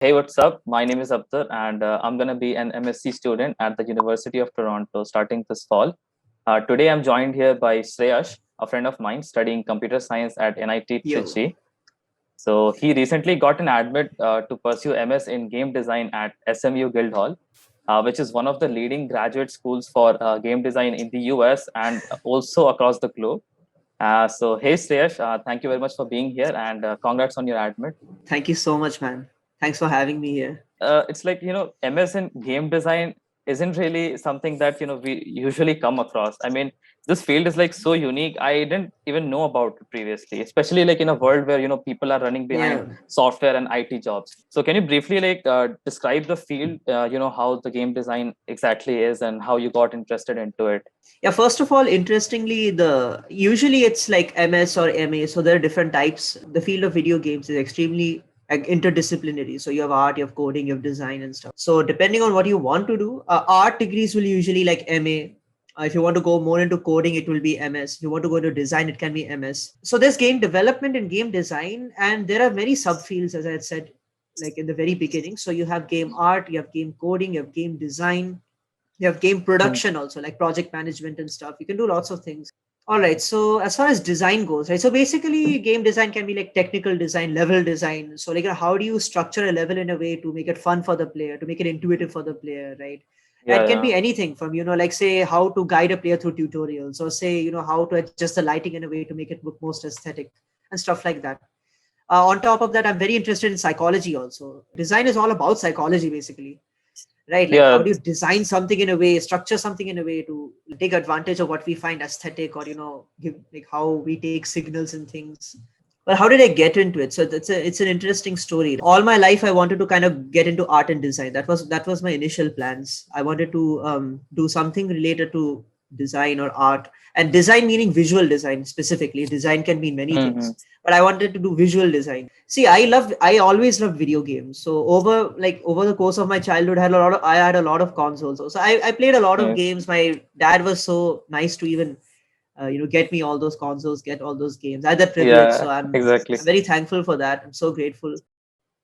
Hey, what's up? My name is Abdur, and I'm going to be an MSc student at the University of Toronto starting this fall. Today, I'm joined here by Sreyash, a friend of mine studying computer science at NIT Yo, Trichy. So, he recently got an admit to pursue MS in game design at SMU Guildhall, which is one of the leading graduate schools for game design in the US and also across the globe. Hey, Sreyash, thank you very much for being here and congrats on your admit. thank you so much, man. Thanks for having me here. It's like MS in game design isn't really something that we usually come across. I mean, this field is like so unique. I didn't even know about it previously, especially like in a world where people are running behind Yeah. software and IT jobs. So can you briefly describe the field, how the game design exactly is and how you got interested into it? Yeah, first of all, interestingly, the usually it's like MS or MA, so there are different types. The field of video games is extremely interdisciplinary. So you have art, you have coding, you have design and stuff. So depending on what you want to do, art degrees will usually like MA. If you want to go more into coding, it will be MS. If you want to go into design, it can be MS. So there's game development and game design, and there are many subfields, as I had said, like in the very beginning. So you have game art, you have game coding, you have game design, you have game Hmm. production also, like project management and stuff. You can do lots of things. All right, so as far as design goes, right, so basically game design can be like technical design, level design. So like how do you structure a level in a way to make it fun for the player, to make it intuitive for the player, right? Yeah, It can yeah. be anything from like say how to guide a player through tutorials, or say how to adjust the lighting in a way to make it look most aesthetic and stuff like that. On top of that, I'm very interested in psychology also. Design is all about psychology basically, right? Like how Yeah. do you design something in a way, structure something in a way to take advantage of what we find aesthetic, or give like how we take signals and things. Well, how did I get into it? So it's an interesting story. All my life I wanted to kind of get into art and design. That was my initial plans. I wanted to do something related to design or art, and design meaning visual design specifically. Design can mean many Hmm. things, but I wanted to do visual design. See, I always loved video games. So over the course of my childhood, I had a lot of consoles. So I played a lot of Nice. games. My dad was so nice to even get me all those consoles, get all those games. I had that privilege, Yeah, so I'm exactly. very thankful for that. I'm so grateful.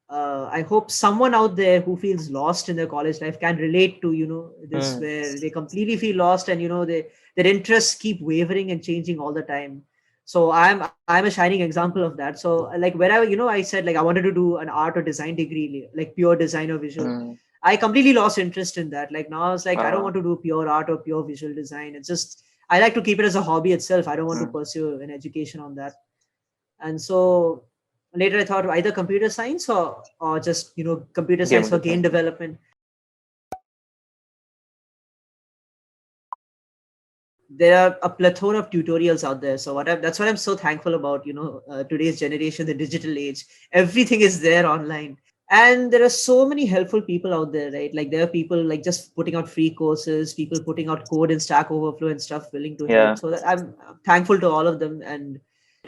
I hope someone out there who feels lost in their college life can relate to this, Hmm. where they completely feel lost, and their interests keep wavering and changing all the time. So I'm a shining example of that. So like wherever I said like I wanted to do an art or design degree, like pure design or visual. Hmm. I completely lost interest in that. Like now I was like, I don't Uh, want to do pure art or pure visual design. It's just I like to keep it as a hobby itself. I don't want to hmm. pursue an education on that. And so later I thought either computer science or just computer science Game for game design. development. There are a plethora of tutorials out there. So that's what I'm so thankful about. Today's generation, the digital age, everything is there online. And there are so many helpful people out there, right? Like there are people like just putting out free courses, people putting out code in Stack Overflow and stuff, willing to help. Yeah. So I'm thankful to all of them. And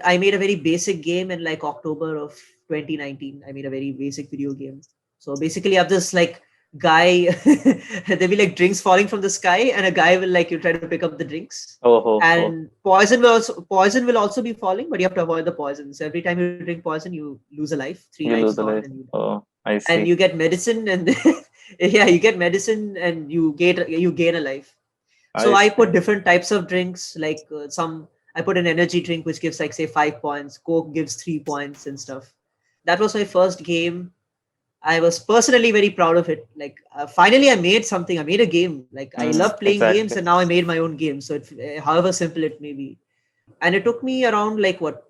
I made a very basic game in like October of 2019. I made a very basic video game. So basically, I have this like guy. There'll be like drinks falling from the sky, and a guy will like you try to pick up the drinks, Oh, oh, oh. and poison will also be falling, but you have to avoid the poison. So every time you drink poison, you lose a life. Three You lives lose a gone, life. and Oh, I and see. you get medicine, and yeah, you get medicine, and you gain a life. So I I see. put different types of drinks, like some I put an energy drink which gives like say 5 points, Coke gives 3 points and stuff. That was my first game. I was personally very proud of it. Like finally, I made something. I made a game. Like I love playing games, Exactly. and now I made my own game. So however simple it may be, and it took me around like what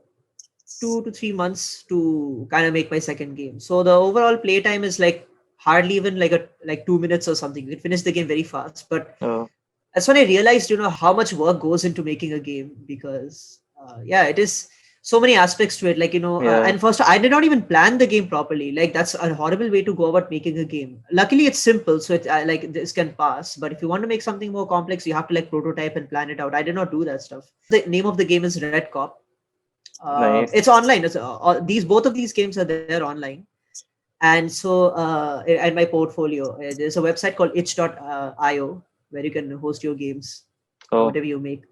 2 to 3 months to kind of make my second game. So the overall playtime is like hardly even like 2 minutes or something. You can finish the game very fast. But Oh, that's when I realized, how much work goes into making a game, because yeah, it is so many aspects to it. Like yeah. and first I did not even plan the game properly. Like that's a horrible way to go about making a game. Luckily, it's simple, so like this can pass. But if you want to make something more complex, you have to like prototype and plan it out. I did not do that stuff. The name of the game is Red Cop. Nice. It's online. These both of these games are there online. And so and my portfolio, there's a website called itch.io where you can host your games, Oh, whatever you make.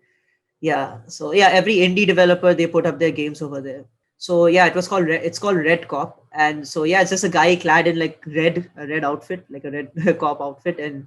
Yeah, so yeah, every indie developer, they put up their games over there. So yeah, it's called Red Cop, and so yeah, it's just a guy clad in like a red outfit, like a red cop outfit, and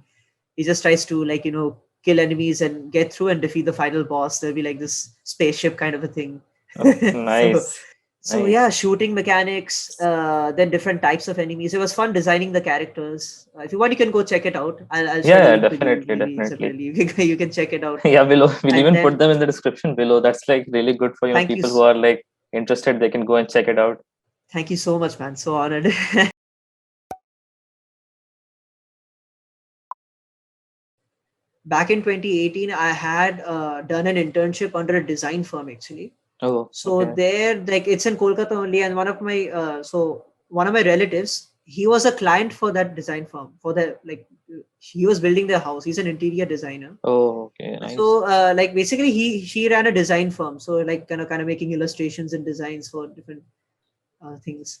he just tries to like kill enemies and get through and defeat the final boss. There'll be like this spaceship kind of a thing. Oh, so nice. so Nice. yeah, shooting mechanics, then different types of enemies. It was fun designing the characters. If you want, you can go check it out. I'll share Yeah, the yeah, link with you definitely, maybe definitely. separately. You can check it out. Yeah, we'll And even put then them in the description below. That's like really good for thank you, people who are like interested. They can go and check it out. thank you so much, man. So honored. Back in 2018, I had done an internship under a design firm actually. Oh, So okay. there, like it's in Kolkata only, and one of my relatives, he was a client for that design firm. For the like, he was building their house. He's an interior designer. Oh, okay, nice. So like basically, he ran a design firm. So like kind of making illustrations and designs for different things.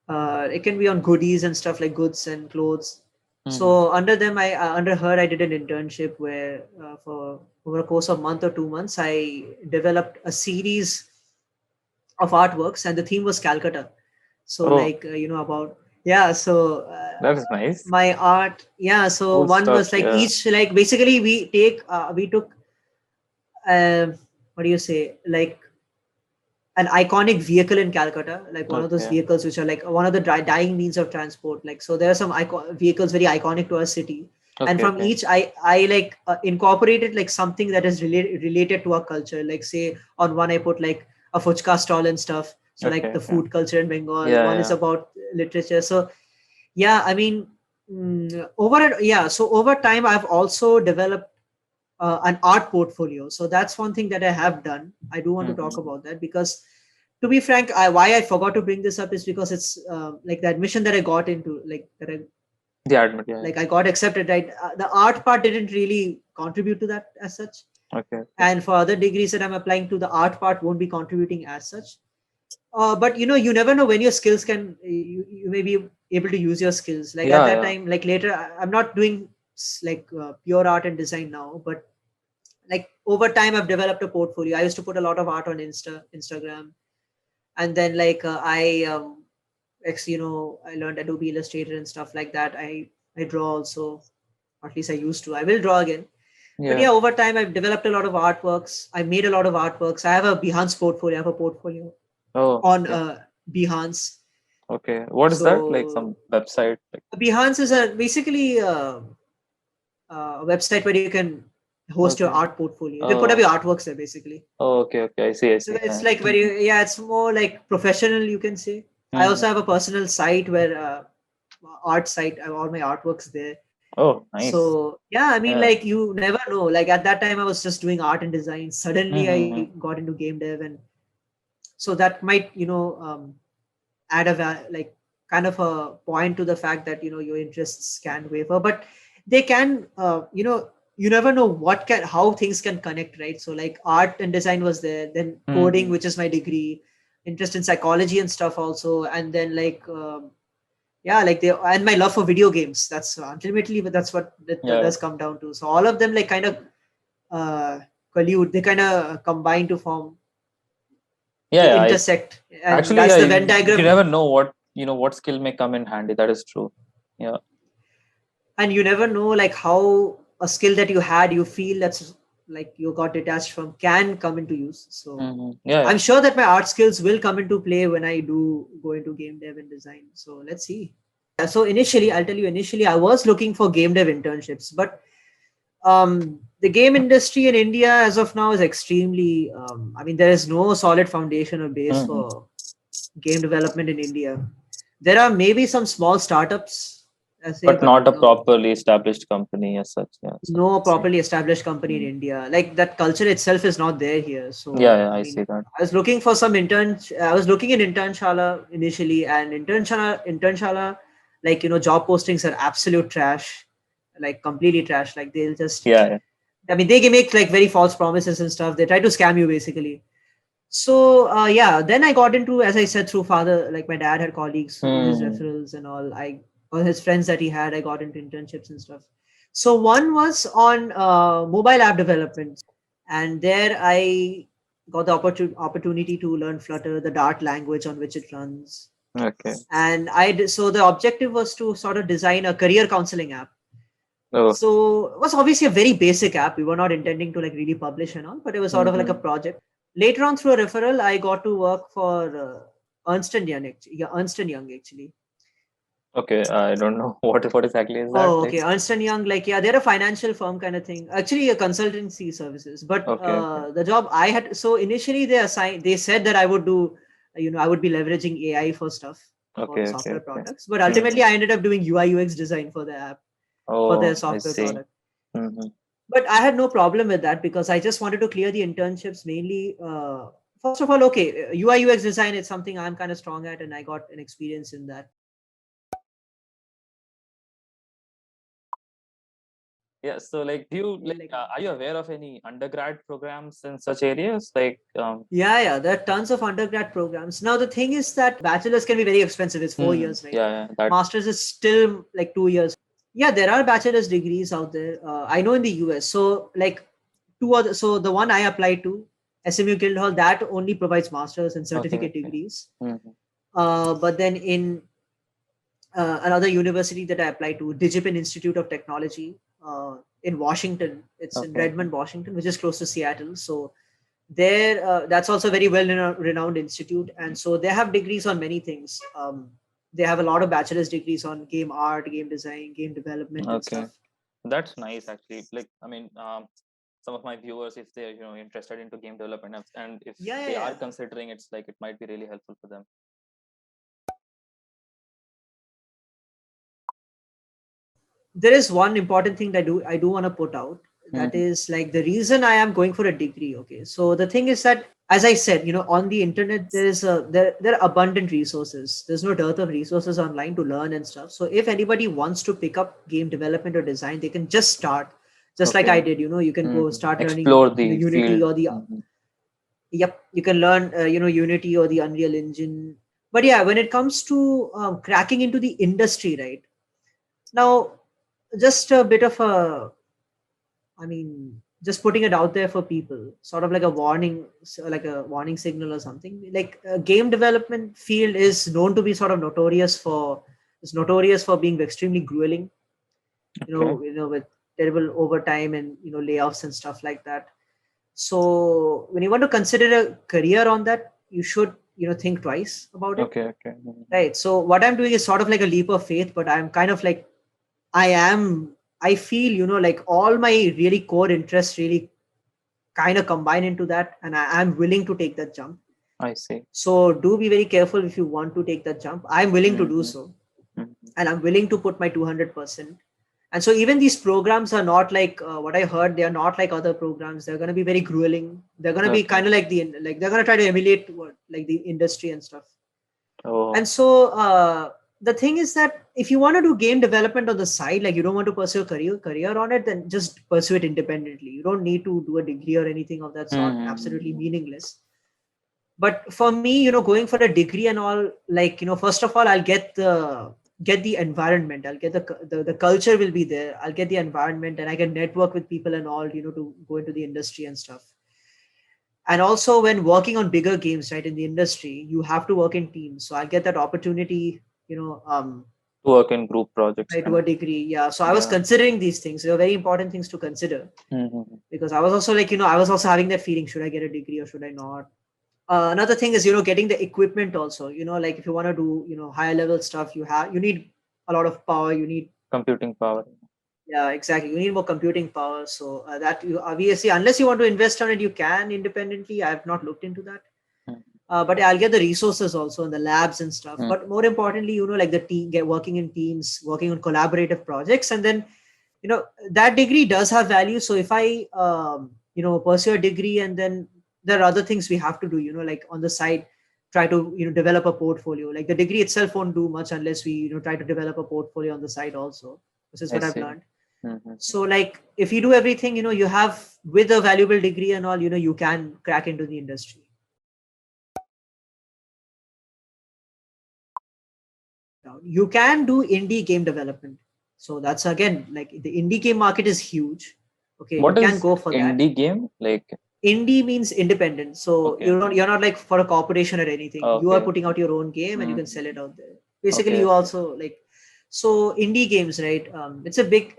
It can be on goodies and stuff like goods and clothes. Mm-hmm. So under her, I did an internship where for over a course of month or 2 months, I developed a series of artworks, and the theme was Calcutta. So Oh, like about yeah. So that is nice. my art, yeah. So Cool one stuff. was like Yeah. each like basically we took uh, what do you say, like an iconic vehicle in Calcutta, like one of those Okay. vehicles which are like one of the dying means of transport. Like so, there are some vehicles very iconic to our city, and Okay. from Okay. each, I like incorporated like something that is related to our culture. Like say on one, I put like a fuchka stall and stuff. So like Okay. the Okay. food culture in Bengal. Yeah. One is Yeah. about literature. So yeah, I mean, So over time, I've also developed an art portfolio. So that's one thing that I have done. I do want to talk Mm-hmm. about that because, to be frank, why I forgot to bring this up is because it's like the admission that I got into, The admit. Yeah. I got accepted. Right, the art part didn't really contribute to that as such, Yeah. Okay. Okay. and for other degrees that I'm applying to, the art part won't be contributing as such. But you never know when your skills can you may be able to use your skills. Like at Yeah. that Yeah. time, like later, I'm not doing pure art and design now, but like over time I've developed a portfolio. I used to put a lot of art on Instagram, and then I learned Adobe Illustrator and stuff like that. I draw also, or at least I used to. I will draw again. But Yeah. yeah, over time I've developed a lot of artworks. I made a lot of artworks. I have a Behance portfolio. I have a portfolio Oh. on Okay. Behance. Okay. What is that? Like So some website? Like. Behance is a basically a website where you can host your Okay. art portfolio. You can put up your Oh. artworks there basically. Oh. Okay. Okay. I see. I So see. it's Yeah. like very, yeah, it's more like professional, you can say. I Mm-hmm. also have a personal site where art site, I have all my artworks there. Oh, nice. So yeah, I mean, Yeah. like you never know. Like at that time, I was just doing art and design. Suddenly, I Mm-hmm. got into game dev, and so that might add like kind of a point to the fact that your interests can waver, but they can you never know how things can connect, right? So like art and design was there, then coding, Mm-hmm. which is my degree, interest in psychology and stuff also, and then yeah, like they and my love for video games. That's ultimately, but that's what that Yeah. does come down to. So all of them like kind of uh collude, they kind of combine to form, Yeah. they Yeah. intersect, and Actually, that's yeah. the Venn You diagram. never know what skill may come in handy. That is true. Yeah. And you never know like how a skill that you had, you feel that's like you got detached from, can come into use. So Mm-hmm. Yeah. Yeah. I'm sure that my art skills will come into play when I do go into game dev and design. So let's see. So initially, I'll tell you, initially I was looking for game dev internships, but the game industry in India as of now is extremely I mean, there is no solid foundation or base Mm-hmm. for game development in India. There are maybe some small startups, I say, But but not a properly established company as such. Yeah. So no I see. properly established company in Mm. India. Like that culture itself is not there here. Yeah. So Yeah. I I mean, see that. I was looking for some interns. I was looking in internshala initially, and internshala, like job postings are absolute trash, like completely trash. Like they'll just, Yeah. Yeah. I mean, they can make like very false promises and stuff. They try to scam you basically. So yeah, then I got into, as I said, through father, like my dad had colleagues through his Mm-hmm. referrals and all. All his friends that he had, I got into internships and stuff. So one was on mobile app development, and there I got the opportunity to learn Flutter, the Dart language on which it runs. Okay. And so the objective was to sort of design a career counseling app. Oh. So it was obviously a very basic app. We were not intending to like really publish and all, but it was sort of like a project. Later on, through a referral, I got to work for Ernst and Young. Ernst and Young actually. Okay, I don't know what exactly is that. Oh, okay. Ernst and Young, like they're a financial firm kind of thing. Actually, a consultancy services. But Okay. the job I had, so initially they said that I would do, I would be leveraging AI for stuff for the software products. But ultimately, I ended up doing UI UX design for the app, for their software product. But I had no problem with that because I just wanted to clear the internships mainly. First of all, okay, UI UX design is something I'm kind of strong at, and I got an experience in that. Yeah, so like, do you are you aware of any undergrad programs in such areas? Like, yeah, there are tons of undergrad programs. Now the thing is that bachelor's can be very expensive. It's 4 years, right? Yeah, Masters is still like 2 years. Yeah, there are bachelor's degrees out there. I know in the US. So like so the one I applied to, SMU Guildhall, that only provides masters and certificate degrees. But then in another university that I applied to, Digipin Institute of Technology in Washington. It's in Redmond, Washington, which is close to Seattle. So there, that's also a very well-renowned institute, and so they have degrees on many things. They have a lot of bachelor's degrees on game art, game design, game development, and stuff. That's nice, actually. Like, I mean, some of my viewers, if they're interested into game development and if they are considering, it's like it might be really helpful for them. There is one important thing that I do want to put out. That is like the reason I am going for a degree. Okay, so the thing is that, as I said, on the internet there are abundant resources. There's no dearth of resources online to learn and stuff. So if anybody wants to pick up game development or design, they can just start, just like I did. You can go start learning the Unity or the you can learn Unity or the Unreal Engine. But yeah, when it comes to cracking into the industry, right now, just a bit of just putting it out there for people, sort of like a warning signal or something. Like game development field is known to be sort of notorious for being extremely grueling. With terrible overtime and layoffs and stuff like that. So when you want to consider a career on that, you should think twice about it. Right. So what I'm doing is sort of like a leap of faith, but I'm kind of like I feel, like all my really core interests really kind of combine into that, and I'm willing to take that jump. I see. So do be very careful if you want to take that jump. I'm willing to do so, and I'm willing to put my 200%. And so even these programs are not like what I heard. They are not like other programs. They're going to be very grueling. They're going to be kind of like they're going to try to emulate like the industry and stuff. And so the thing is that if you want to do game development on the side, like you don't want to pursue a career on it, then just pursue it independently. You don't need to do a degree or anything of that sort. Absolutely meaningless. But for me, going for a degree and all, like, first of all, I'll get the environment. I'll get the culture will be there. I'll get the environment, and I can network with people and all, to go into the industry and stuff. And also when working on bigger games, right, in the industry, you have to work in teams. So I get that opportunity, to work in group projects. Right, to a degree. Yeah. So I was considering these things. They were very important things to consider because I was also like, I was also having that feeling, should I get a degree or should I not? Another thing is, getting the equipment also, like if you want to do, higher level stuff, you need a lot of power. You need computing power. Yeah, exactly. You need more computing power. So that you obviously, unless you want to invest on it, you can independently. I have not looked into that. But I'll get the resources also in the labs and stuff. But more importantly, like the team, working in teams, working on collaborative projects. And then, that degree does have value. So if I, pursue a degree, and then there are other things we have to do, like on the side, try to, develop a portfolio. Like the degree itself won't do much unless we, try to develop a portfolio on the side also. This is what I've learned. So like if you do everything, you have with a valuable degree and all, you can crack into the industry. You can do indie game development. So that's again, like the indie game market is huge. Okay, what you is can go for indie that. game? Like Indie means independent. So Okay. you're not like for a corporation or anything. You are Okay. putting out your own game and you can Mm. sell it out there. Basically, Okay. you Okay. also like, so indie games, right? It's a big,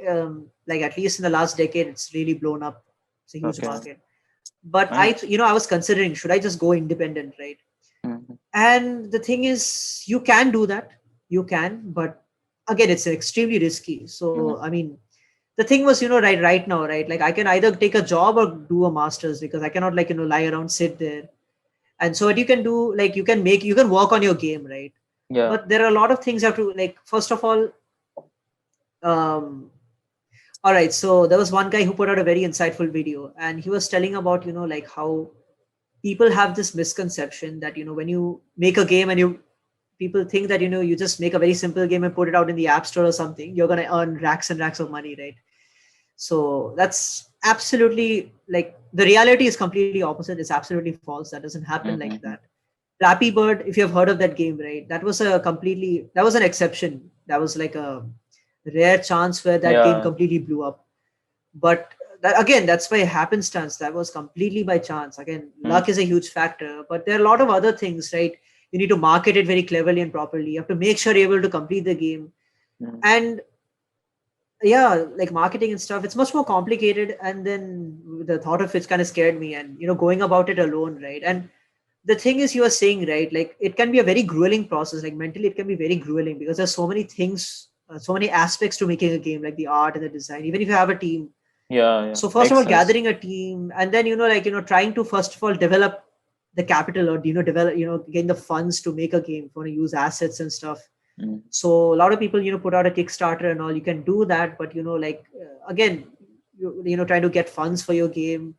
like at least in the last decade, it's really blown up. It's a huge Okay. market. But Nice. I was considering, should I just go independent, right? Mhm. And the thing is, you can do that. You can, but again, it's extremely risky. So, Mhm. I mean, the thing was, right now, right? Like I can either take a job or do a master's because I cannot like, lie around, sit there. And so what you can do, like you can work on your game, right? Yeah. But there are a lot of things you have to like, first of um, all right. So there was one guy who put out a very insightful video and he was telling about, like how people have this misconception that, when you make a game and people think that, you just make a very simple game and put it out in the app store or something, you're going to earn racks and racks of money, right? So that's absolutely like the reality is completely opposite. It's absolutely false. That doesn't happen like that. Mhm. Flappy Bird, if you have heard of that game, right? That was an exception. That was like a rare chance where that game Yeah. completely blew up. But again, that's by happenstance. That was completely by chance. Again, Mm. luck is a huge factor, but there are a lot of other things, right? You need to market it very cleverly and properly. You have to make sure you're able to complete the game. Mm. And yeah, like marketing and stuff, it's much more complicated. And then the thought of it kind of scared me, and going about it alone, right? And the thing is, you are saying, right, like it can be a very grueling process. Like mentally it can be very grueling because there's so many things, so many aspects to making a game, like the art and the design, even if you have a team. Yeah. Yeah. So first of Makes all, sense. gathering a team, and then trying to first of all develop the capital, or develop, getting the funds to make a game. If you want to use assets and stuff. Mm. So a lot of people put out a Kickstarter and all. You can do that, but again, trying to get funds for your game.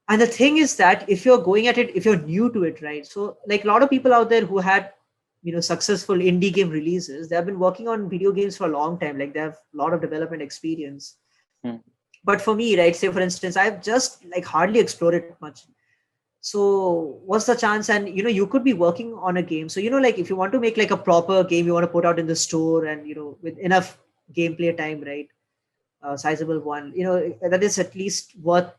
And the thing is that if you're going at it, if you're new to it, right? So like a lot of people out there who had successful indie game releases, they have been working on video games for a long time. Like they have a lot of development experience. Mm. But for me, right, say for instance, I've just like hardly explored it much. So what's the chance? And you could be working on a game. So like if you want to make like a proper game, you want to put out in the store, and with enough gameplay time, right? Sizable one, that is at least worth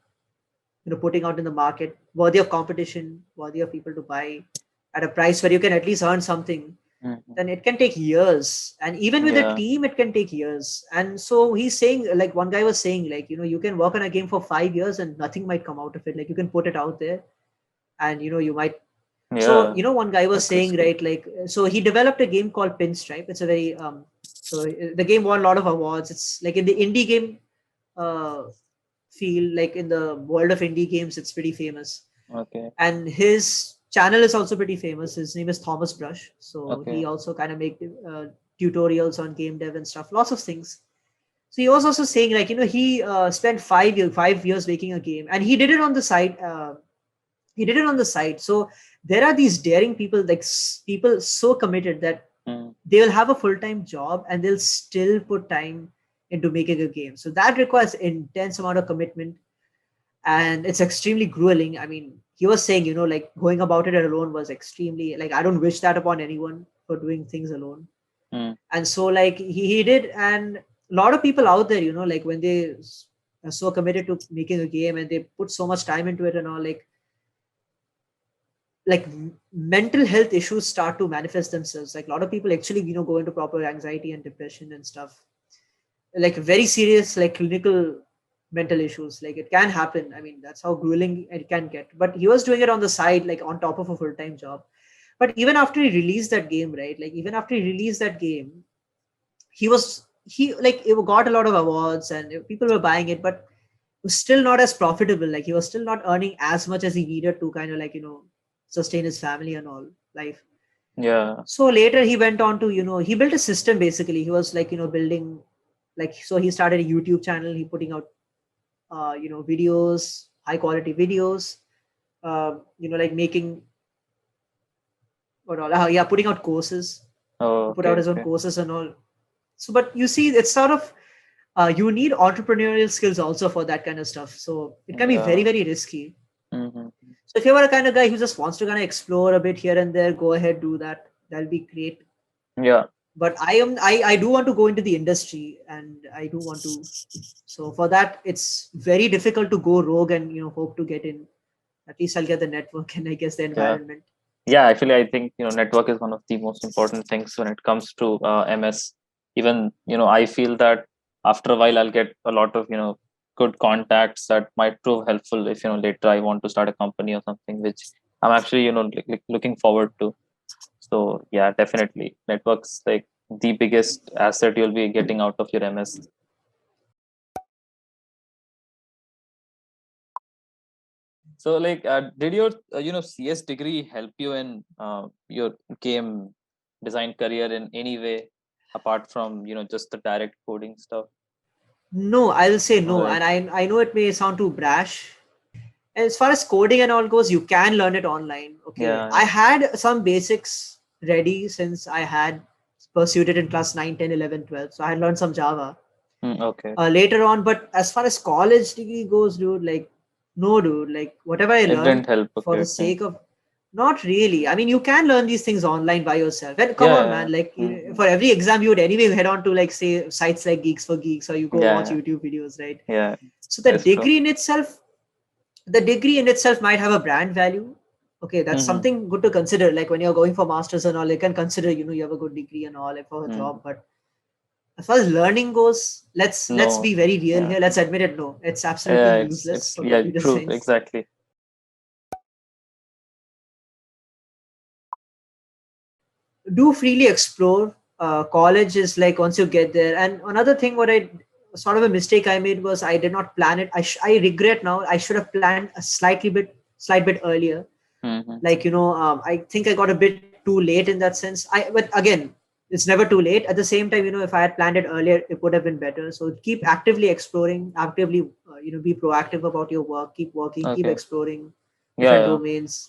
putting out in the market, worthy of competition, worthy of people to buy at a price where you can at least earn something. Mhm. Then it can take years, and even with a Yeah. team it can take years. And so he's saying, like one guy was saying, like you can work on a game for 5 years and nothing might come out of it. Like you can put it out there, and you might. So Yeah. one guy was That's saying, risky. right, like, so he developed a game called Pinstripe. It's a very so the game won a lot of awards. It's like in the indie game uh field, like in the world of indie games, it's pretty famous. Okay. And his channel is also pretty famous. His name is Thomas Brush. So he Okay. also kind of make tutorials on game dev and stuff, lots of things. So he was also saying, like he spent 5 years making a game, and he did it on the side. He did it on the side. So there are these daring people, like people so committed that Mm. they will have a full-time job and they'll still put time into making a game. So that requires intense amount of commitment, and it's extremely grueling. I mean, he was saying, like going about it alone was extremely, like I don't wish that upon anyone for doing things alone. Mm. And so like he did. And a lot of people out there, like when they are so committed to making a game and they put so much time into it and all, like mental health issues start to manifest themselves. Like a lot of people actually go into proper anxiety and depression and stuff, like very serious, like clinical mental issues. Like it can happen. I mean, that's how grueling it can get. But he was doing it on the side, like on top of a full-time job. But even after he released that game, right, like even after he released that game, he like it got a lot of awards and people were buying it, but it was still not as profitable. Like he was still not earning as much as he needed to kind of like sustain his family and all life. Yeah. So later he went on to he built a system. Basically he was like building, like, so he started a YouTube channel. He putting out videos, high quality videos, like making what all, yeah, putting out courses. Oh, He put out okay. his own Okay. courses and all. So but you see, it's sort of you need entrepreneurial skills also for that kind of stuff. So it can be very, Yeah. very risky. Hmm. So if you're a kind of guy who just wants to kind of explore a bit here and there, go ahead, do that. That'll be great. Yeah. but I do want to go into the industry, and I do want to. So for that, it's very difficult to go rogue and hope to get in. At least I'll get the network and I guess the Yeah. environment. Yeah, actually, I think network is one of the most important things when it comes to MS. Even I feel that after a while I'll get a lot of good contacts that might prove helpful if later I want to start a company or something, which I'm actually looking forward to. So yeah, definitely networks like the biggest asset you'll be getting out of your MS. So like, did your CS degree help you in your game design career in any way apart from just the direct coding stuff? No, I'll say All no, right. and I know it may sound too brash. As far as coding and all goes, you can learn it online. Okay, I Yeah. had some basics ready since I had pursued it in class 9, 10, 11, 12. So I had learned some Java Okay. later on. But as far as college degree goes, dude, like, no, dude, like, whatever I It learned didn't help. for Okay. the Okay. sake of, not really. I mean, you can learn these things online by yourself. And come Yeah. on, Yeah. man, like, Mm-hmm. for every exam, you would anyway head on to, like, say, sites like Geeks for Geeks, or you go watch Yeah. YouTube videos, right? Yeah. So That is true. the degree in itself might have a brand value. Okay, that's Mm-hmm. something good to consider. Like when you're going for masters and all, you can consider, you have a good degree and all, like, for a Mm-hmm. job. But as far as learning goes, let's No. be very real Yeah. here. Let's admit it. No, it's absolutely Yeah. useless It's for yeah. computer True. science. Exactly. Do freely explore. College is like once you get there. And another thing, what I sort of a mistake I made was I did not plan it. I regret now. I should have planned a slight bit earlier. Mm-hmm. Like I think I got a bit too late in that sense. But again, it's never too late. At the same time, if I had planned it earlier, it would have been better. So keep actively exploring, actively be proactive about your work, keep working, keep Okay. exploring Yeah. different Yeah. domains.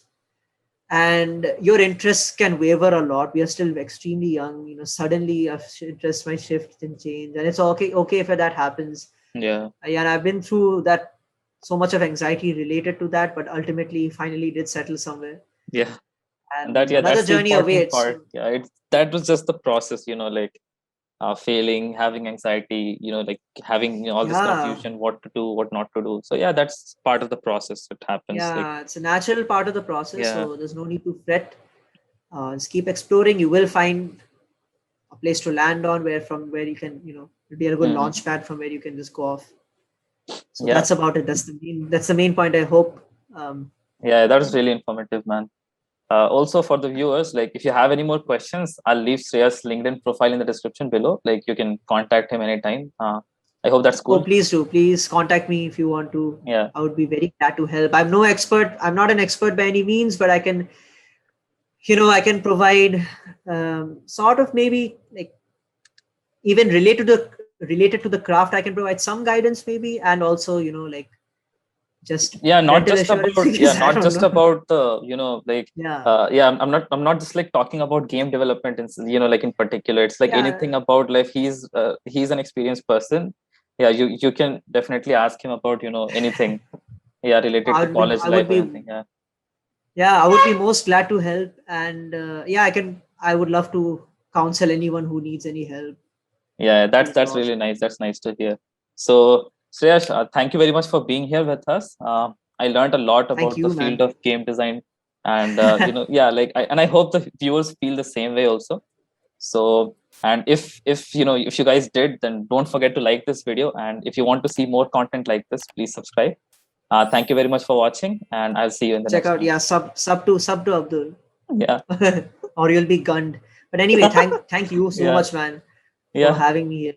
And your interests can waver a lot. We are still extremely young. Suddenly our interest might shift and change, and it's okay if that happens. Yeah. And I've been through that, so much of anxiety related to that, but ultimately finally did settle somewhere. Yeah. And And another that's the journey important awaits. part. Yeah. That was just the process. Like failing, having anxiety, like having all this Yeah, confusion, what to do, what not to do. So yeah, that's part of the process. It happens. Like yeah, it's a natural part of the process, yeah. so there's no need to fret. Just keep exploring. You will find a place to land on, where you can, it'll be a good Hmm. launch pad from where you can just go off. So Yeah. that's about it. That's the main point, I hope. Yeah. That was really informative, man. Also for the viewers, like if you have any more questions, I'll leave Sreya's LinkedIn profile in the description below. Like you can contact him anytime. I hope that's Oh, cool. please do. Please contact me if you want to. Yeah. I would be very glad to help. I'm no expert. I'm not an expert by any means, but I can provide, sort of, maybe, like, even related to the craft. I can provide some guidance maybe, and also, like, just Yeah, not rental just assurance, about because I not don't just know. about the like Yeah, yeah, I'm not just like talking about game development and like in particular. It's like yeah. anything about life. He's an experienced person. Yeah, you can definitely ask him about anything, yeah, related I to would be. college I life would or be. anything. Yeah. Yeah, I would be most glad to help, and yeah, I would love to counsel anyone who needs any help Yeah, to that's jobs. really nice. That's nice to hear. So, Sreyash, thank you very much for being here with us. I learned a lot Thank about the you, field man. of game design, and yeah, like I hope the viewers feel the same way also. So, and if if you guys did, then don't forget to like this video, and if you want to see more content like this, please subscribe. Thank you very much for watching, and I'll see you in the Check next out, one. yeah, sub to Abdul, Yeah, or you'll be gunned. But anyway, thank you so yeah, much, man, for yeah. having me here.